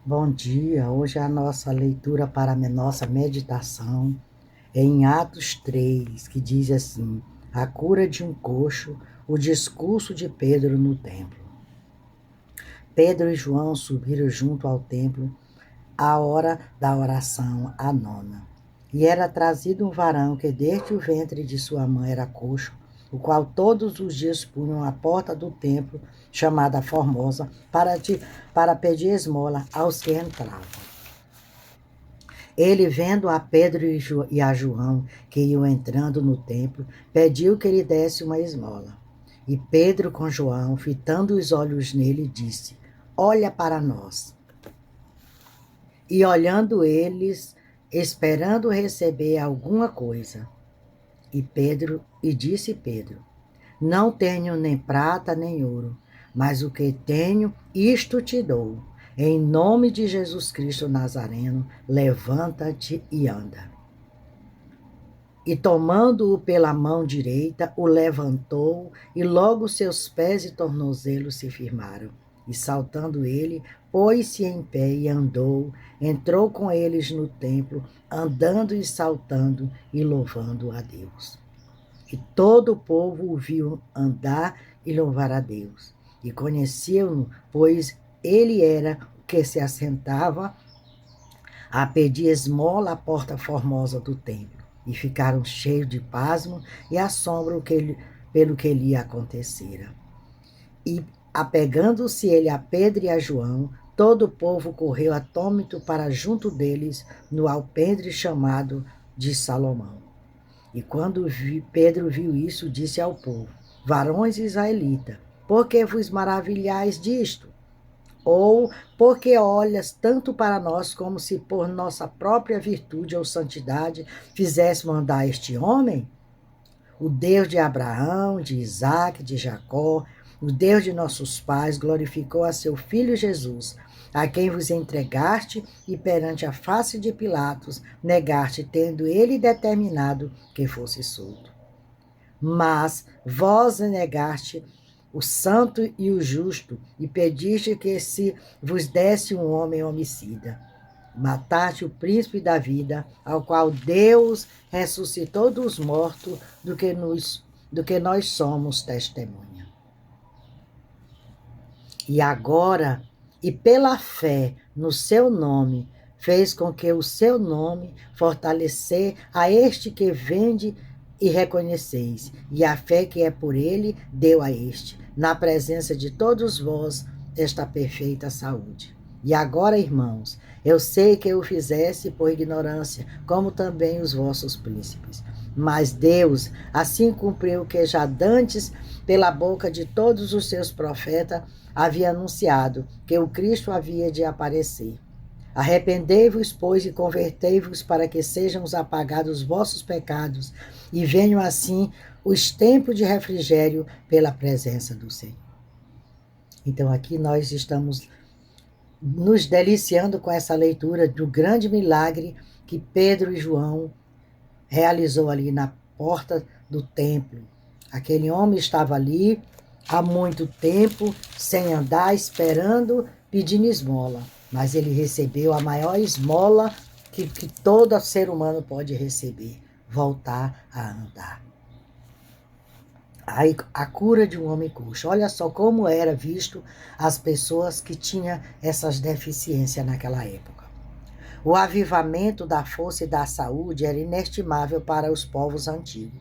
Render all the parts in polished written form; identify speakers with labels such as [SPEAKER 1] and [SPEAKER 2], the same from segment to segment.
[SPEAKER 1] Bom dia, hoje a nossa leitura para a nossa meditação é em Atos 3, que diz assim: a cura de um coxo, o discurso de Pedro no templo. Pedro e João subiram junto ao templo à hora da oração, a nona. E era trazido um varão que desde o ventre de sua mãe era coxo, o qual todos os dias punham à porta do templo, chamada Formosa, para pedir esmola aos que entravam. Ele, vendo a Pedro e a João, que iam entrando no templo, pediu que lhe desse uma esmola. E Pedro, com João, fitando os olhos nele, disse: Olha para nós. E olhando eles, esperando receber alguma coisa. E disse Pedro: Não tenho nem prata nem ouro, mas o que tenho, isto te dou. Em nome de Jesus Cristo Nazareno, levanta-te e anda. E tomando-o pela mão direita, o levantou, e logo seus pés e tornozelos se firmaram. E saltando ele, pôs-se em pé e andou, entrou com eles no templo, andando e saltando e louvando a Deus. E todo o povo o viu andar e louvar a Deus. E conheciam-no, pois ele era o que se assentava a pedir esmola à porta formosa do templo. E ficaram cheios de pasmo e assombro pelo que lhe acontecera. E, apegando-se ele a Pedro e a João, todo o povo correu atônito para junto deles, no alpendre chamado de Salomão. E quando Pedro viu isso, disse ao povo: Varões israelitas, por que vos maravilhais disto? Ou porque olhas tanto para nós como se por nossa própria virtude ou santidade fizéssemos andar este homem? O Deus de Abraão, de Isaque, de Jacó, o Deus de nossos pais, glorificou a seu Filho Jesus, a quem vos entregaste e perante a face de Pilatos negaste, tendo ele determinado que fosse solto. Mas vós negaste o santo e o justo, e pediste que se vos desse um homem homicida. Mataste o príncipe da vida, ao qual Deus ressuscitou dos mortos, do que nós somos testemunha. E agora, e pela fé no seu nome, fez com que o seu nome fortalecer a este que vende e reconheceis, e a fé que é por ele deu a este, na presença de todos vós, esta perfeita saúde. E agora, irmãos, eu sei que eu fizesse por ignorância, como também os vossos príncipes. Mas Deus assim cumpriu que já dantes, pela boca de todos os seus profetas, havia anunciado que o Cristo havia de aparecer. Arrependei-vos, pois, e convertei-vos para que sejam apagados os vossos pecados e venham assim os tempos de refrigério pela presença do Senhor. Então aqui nós estamos nos deliciando com essa leitura do grande milagre que Pedro e João realizou ali na porta do templo. Aquele homem estava ali há muito tempo, sem andar, esperando, pedindo esmola. Mas ele recebeu a maior esmola que todo ser humano pode receber: voltar a andar. Aí, a cura de um homem coxo. Olha só como era visto as pessoas que tinham essas deficiências naquela época. O avivamento da força e da saúde era inestimável para os povos antigos.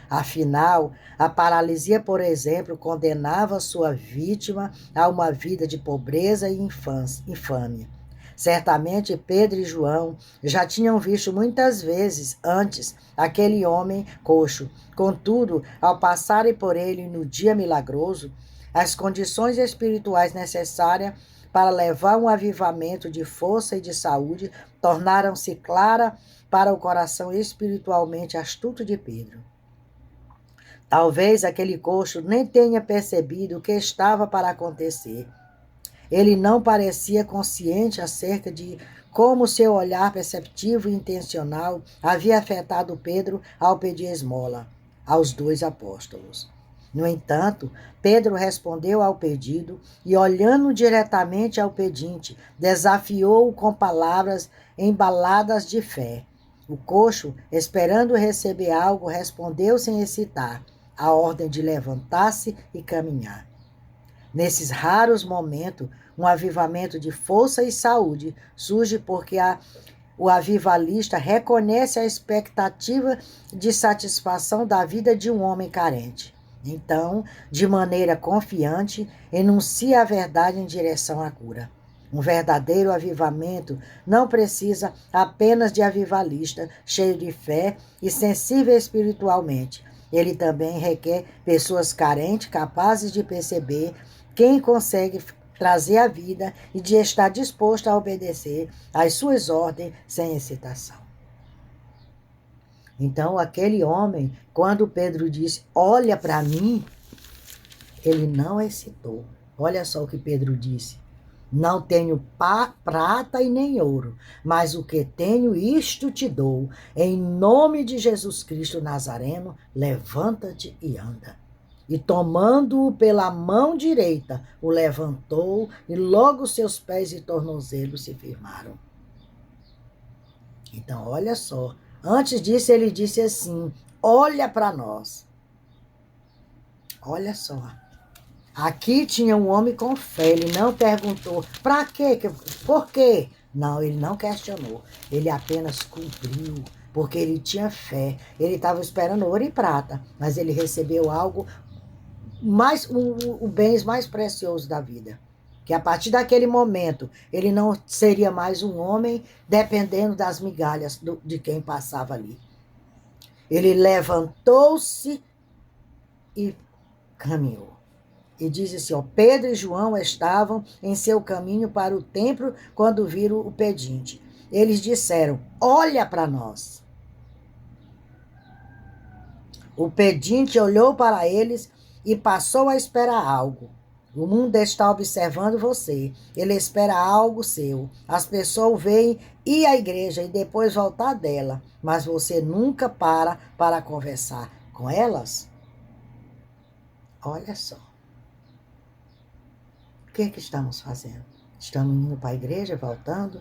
[SPEAKER 1] Afinal, a paralisia, por exemplo, condenava sua vítima a uma vida de pobreza e infâmia. Certamente Pedro e João já tinham visto muitas vezes antes aquele homem coxo. Contudo, ao passarem por ele no dia milagroso, as condições espirituais necessárias para levar um avivamento de força e de saúde tornaram-se claras para o coração espiritualmente astuto de Pedro. Talvez aquele coxo nem tenha percebido o que estava para acontecer. Ele não parecia consciente acerca de como seu olhar perceptivo e intencional havia afetado Pedro ao pedir esmola aos dois apóstolos. No entanto, Pedro respondeu ao pedido e, olhando diretamente ao pedinte, desafiou-o com palavras embaladas de fé. O coxo, esperando receber algo, respondeu sem hesitar a ordem de levantar-se e caminhar. Nesses raros momentos, um avivamento de força e saúde surge porque o avivalista reconhece a expectativa de satisfação da vida de um homem carente. Então, de maneira confiante, enuncia a verdade em direção à cura. Um verdadeiro avivamento não precisa apenas de avivalista cheio de fé e sensível espiritualmente. Ele também requer pessoas carentes, capazes de perceber quem consegue trazer a vida e de estar disposto a obedecer às suas ordens sem hesitação. Então, aquele homem, quando Pedro disse, olha para mim, ele não hesitou. Olha só o que Pedro disse. Não tenho prata e nem ouro, mas o que tenho, isto te dou. Em nome de Jesus Cristo Nazareno, levanta-te e anda. E tomando-o pela mão direita, o levantou, e logo seus pés e tornozelos se firmaram. Então, olha só. Antes disso, ele disse assim, olha para nós. Olha só. Aqui tinha um homem com fé, ele não perguntou, para quê? Por quê? Não, ele não questionou, ele apenas cumpriu, porque ele tinha fé. Ele estava esperando ouro e prata, mas ele recebeu algo mais, o bens mais precioso da vida. Que a partir daquele momento, ele não seria mais um homem dependendo das migalhas de quem passava ali. Ele levantou-se e caminhou. E diz assim, ó, Pedro e João estavam em seu caminho para o templo quando viram o pedinte. Eles disseram, olha para nós. O pedinte olhou para eles e passou a esperar algo. O mundo está observando você. Ele espera algo seu. As pessoas veem ir à igreja e depois voltar dela. Mas você nunca para conversar com elas? Olha só. O que é que estamos fazendo? Estamos indo para a igreja, voltando?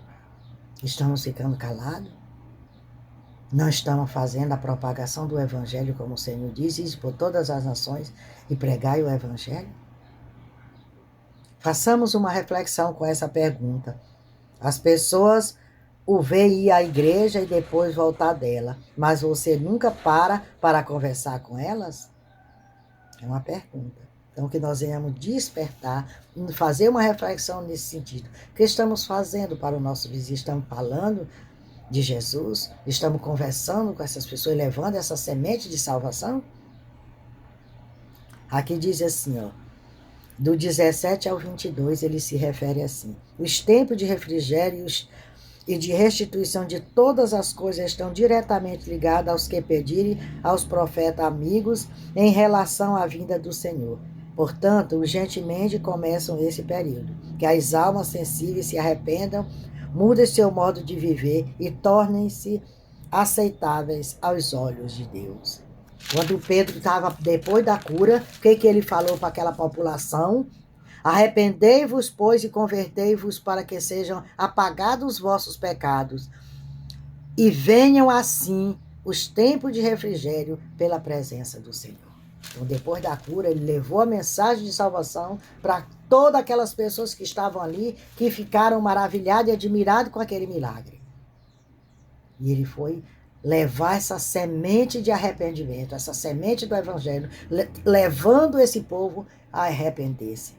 [SPEAKER 1] Estamos ficando calados? Não estamos fazendo a propagação do evangelho, como o Senhor diz, ir por todas as nações e pregai o evangelho? Façamos uma reflexão com essa pergunta. As pessoas o veem ir à igreja e depois voltar dela, mas você nunca para conversar com elas? É uma pergunta. Então, que nós venhamos despertar, fazer uma reflexão nesse sentido. O que estamos fazendo para o nosso vizinho? Estamos falando de Jesus? Estamos conversando com essas pessoas, levando essa semente de salvação? Aqui diz assim, ó, do 17 ao 22, ele se refere assim. Os tempos de refrigério e de restituição de todas as coisas estão diretamente ligados aos que pedirem aos profetas amigos em relação à vinda do Senhor. Portanto, urgentemente começam esse período, que as almas sensíveis se arrependam, mudem seu modo de viver e tornem-se aceitáveis aos olhos de Deus. Quando Pedro estava depois da cura, o que ele falou para aquela população? Arrependei-vos, pois, e convertei-vos para que sejam apagados os vossos pecados e venham assim os tempos de refrigério pela presença do Senhor. Então, depois da cura, ele levou a mensagem de salvação para todas aquelas pessoas que estavam ali, que ficaram maravilhadas e admiradas com aquele milagre. E ele foi levar essa semente de arrependimento, essa semente do evangelho, levando esse povo a arrepender-se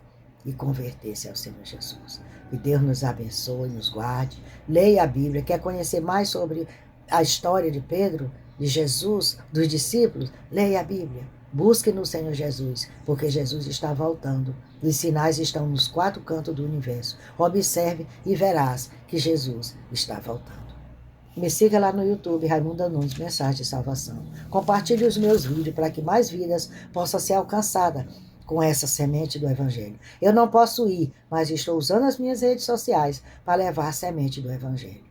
[SPEAKER 1] e converter-se ao Senhor Jesus. Que Deus nos abençoe, nos guarde. Leia a Bíblia. Quer conhecer mais sobre a história de Pedro, de Jesus, dos discípulos? Leia a Bíblia. Busque no Senhor Jesus, porque Jesus está voltando. Os sinais estão nos 4 cantos do universo. Observe e verás que Jesus está voltando. Me siga lá no YouTube, Raimunda Nunes, Mensagem de Salvação. Compartilhe os meus vídeos para que mais vidas possam ser alcançadas com essa semente do Evangelho. Eu não posso ir, mas estou usando as minhas redes sociais para levar a semente do Evangelho.